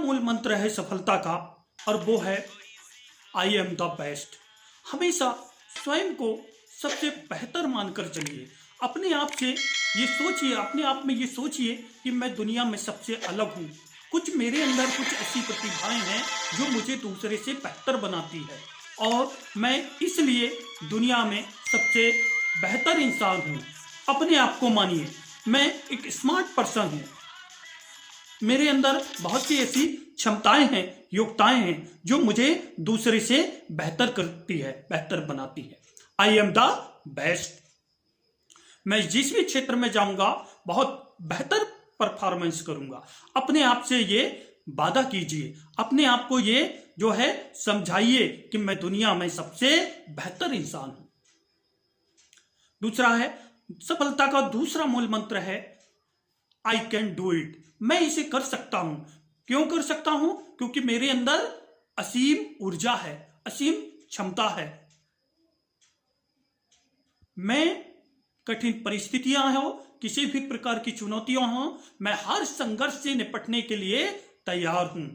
मूल मंत्र है सफलता का, और वो है आई एम द बेस्ट। हमेशा स्वयं को सबसे बेहतर मानकर चलिए। अपने आप से ये सोचिए, अपने आप में ये सोचिए कि मैं दुनिया में सबसे अलग हूँ। कुछ मेरे अंदर कुछ ऐसी प्रतिभाएं हैं जो मुझे दूसरे से बेहतर बनाती है, और मैं इसलिए दुनिया में सबसे बेहतर इंसान हूँ। अपने आप को मानिए, मैं एक स्मार्ट पर्सन हूँ। मेरे अंदर बहुत सी ऐसी क्षमताएं हैं, योग्यताएं हैं जो मुझे दूसरे से बेहतर करती है, बेहतर बनाती है। I am the best. मैं जिस भी क्षेत्र में जाऊंगा बहुत बेहतर परफॉर्मेंस करूंगा। अपने आप से ये वादा कीजिए, अपने आप को ये जो है समझाइए कि मैं दुनिया में सबसे बेहतर इंसान हूं। दूसरा है, सफलता का दूसरा मूल मंत्र है आई कैन डू इट। मैं इसे कर सकता हूं। क्यों कर सकता हूं? क्योंकि मेरे अंदर असीम ऊर्जा है, असीम क्षमता है। मैं कठिन परिस्थितियां हो, किसी भी प्रकार की चुनौतियां हो, मैं हर संघर्ष से निपटने के लिए तैयार हूं।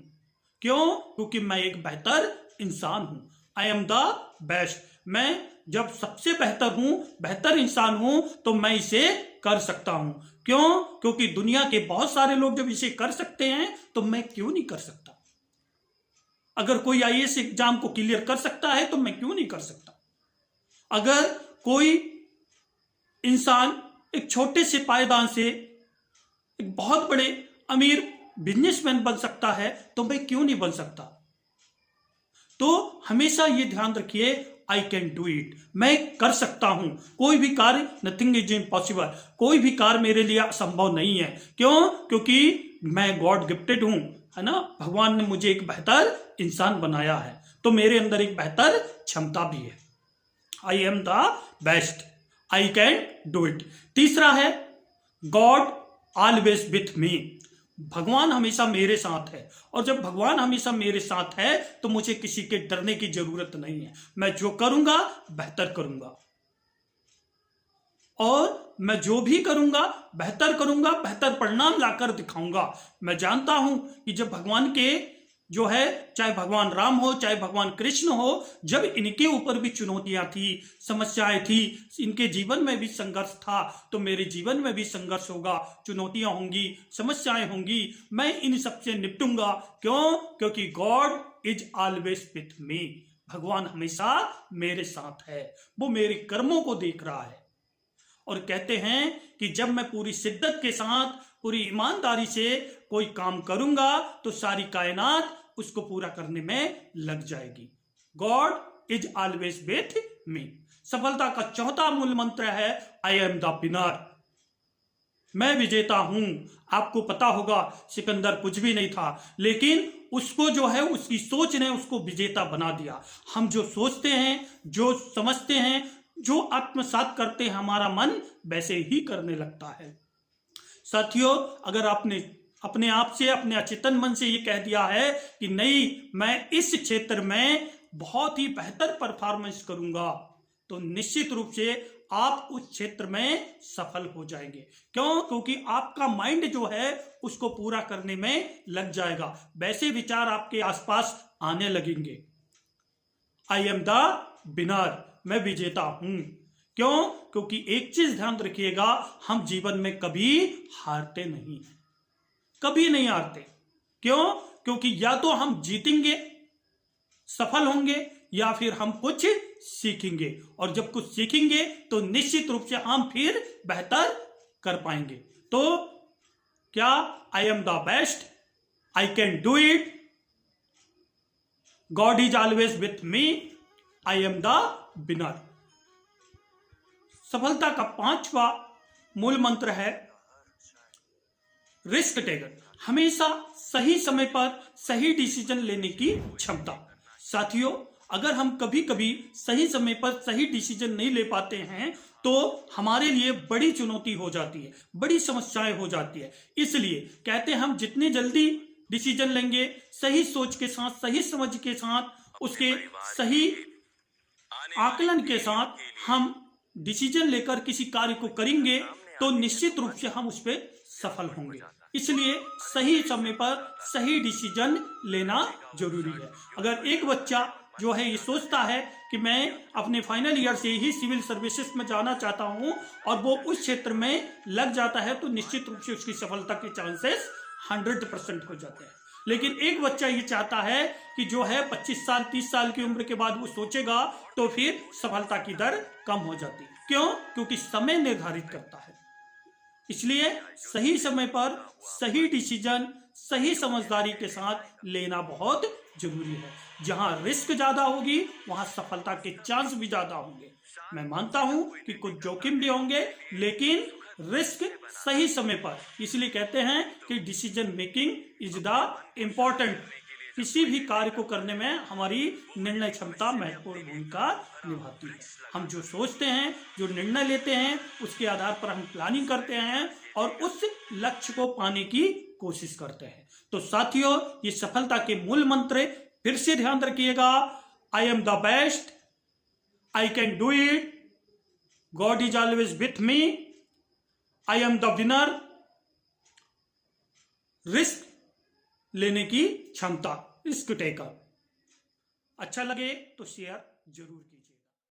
क्यों? क्योंकि मैं एक बेहतर इंसान हूं। I am the best. मैं जब सबसे बेहतर हूं, बेहतर इंसान हूं, तो मैं इसे कर सकता हूं। क्यों? क्योंकि दुनिया के बहुत सारे लोग जब इसे कर सकते हैं तो मैं क्यों नहीं कर सकता? अगर कोई आईएएस एग्जाम को क्लियर कर सकता है तो मैं क्यों नहीं कर सकता? अगर कोई इंसान एक छोटे से पायदान से एक बहुत बड़े अमीर बिजनेसमैन बन सकता है तो मैं क्यों नहीं बन सकता? तो हमेशा ये ध्यान रखिए, आई कैन डू इट। मैं कर सकता हूं। कोई भी कार्य, नथिंग इज इम्पॉसिबल। कोई भी कार्य मेरे लिए असंभव नहीं है। क्यों? क्योंकि मैं गॉड गिफ्टेड हूं, है ना। भगवान ने मुझे एक बेहतर इंसान बनाया है, तो मेरे अंदर एक बेहतर क्षमता भी है। I am the best, I can do it. तीसरा है गॉड ऑलवेज विथ मी। भगवान हमेशा मेरे साथ है, और जब भगवान हमेशा मेरे साथ है तो मुझे किसी के डरने की जरूरत नहीं है। मैं जो करूंगा बेहतर करूंगा, और मैं जो भी करूंगा बेहतर करूंगा, बेहतर परिणाम लाकर दिखाऊंगा। मैं जानता हूं कि जब भगवान के जो है, चाहे भगवान राम हो, चाहे भगवान कृष्ण हो, जब इनके ऊपर भी चुनौतियां थी, समस्याएं थी, इनके जीवन में भी संघर्ष था, तो मेरे जीवन में भी संघर्ष होगा, चुनौतियां होंगी, समस्याएं होंगी। मैं इन सबसे निपटूंगा। क्यों? क्योंकि God is always with me. भगवान हमेशा मेरे साथ है, वो मेरे कर्मों को देख रहा है। और कहते हैं कि जब मैं पूरी शिद्दत के साथ, पूरी ईमानदारी से कोई काम करूंगा तो सारी कायनात उसको पूरा करने में लग जाएगी। God is always with me. सफलता का चौथा मूल मंत्र है आई एम द विनर। मैं विजेता हूं। आपको पता होगा सिकंदर कुछ भी नहीं था, लेकिन उसको जो है उसकी सोच ने उसको विजेता बना दिया। हम जो सोचते हैं, जो समझते हैं, जो आत्मसात करते हैं, हमारा मन वैसे ही करने लगता है। साथियों, अगर आपने अपने आप से, अपने अचेतन मन से ये कह दिया है कि नहीं, मैं इस क्षेत्र में बहुत ही बेहतर परफॉर्मेंस करूंगा, तो निश्चित रूप से आप उस क्षेत्र में सफल हो जाएंगे। क्यों? क्योंकि आपका माइंड जो है उसको पूरा करने में लग जाएगा। वैसे विचार आपके आसपास आने लगेंगे। I am the winner. मैं विजेता हूं। क्यों? क्योंकि एक चीज ध्यान रखिएगा, हम जीवन में कभी हारते नहीं, कभी नहीं हारते। क्यों? क्योंकि या तो हम जीतेंगे, सफल होंगे, या फिर हम कुछ सीखेंगे, और जब कुछ सीखेंगे तो निश्चित रूप से हम फिर बेहतर कर पाएंगे। तो क्या I am the best, I can do it, God is always with me, I am the winner. सफलता का पांचवा मूल मंत्र है रिस्क टेकर। हमेशा सही समय पर सही डिसीजन लेने की क्षमता। साथियों, अगर हम कभी कभी सही समय पर सही डिसीजन नहीं ले पाते हैं तो हमारे लिए बड़ी चुनौती हो जाती है, बड़ी समस्याएं हो जाती है। इसलिए कहते हैं हम जितने जल्दी डिसीजन लेंगे, सही सोच के साथ, सही समझ के साथ, उसके सही आकलन के साथ हम डिसीजन लेकर किसी कार्य को करेंगे तो निश्चित रूप से हम उस पर सफल होंगे। इसलिए सही समय पर सही डिसीजन लेना जरूरी है। अगर एक बच्चा जो है ये सोचता है कि मैं अपने फाइनल ईयर से ही सिविल सर्विसेज में जाना चाहता हूं और वो उस क्षेत्र में लग जाता है, तो निश्चित रूप से उसकी सफलता के चांसेस 100% हो जाते हैं। लेकिन एक बच्चा ये चाहता है कि जो है 25 साल 30 साल की उम्र के बाद वो सोचेगा, तो फिर सफलता की दर कम हो जाती है। क्यों? क्योंकि समय निर्धारित करता है। इसलिए सही समय पर सही डिसीजन सही समझदारी के साथ लेना बहुत जरूरी है। जहां रिस्क ज्यादा होगी वहां सफलता के चांस भी ज्यादा होंगे। मैं मानता हूं कि कुछ जोखिम भी होंगे, लेकिन रिस्क सही समय पर। इसलिए कहते हैं कि decision making is the important. किसी भी कार्य को करने में हमारी निर्णय क्षमता महत्वपूर्ण भूमिका निभाती है। हम जो सोचते हैं, जो निर्णय लेते हैं, उसके आधार पर हम प्लानिंग करते हैं और उस लक्ष्य को पाने की कोशिश करते हैं। तो साथियों, ये सफलता के मूल मंत्र फिर से ध्यान रखिएगा। I am the best, I can do it, God is always with me, I am the winner, risk लेने की क्षमता, रिस्क टेकर। अच्छा लगे तो शेयर जरूर कीजिए।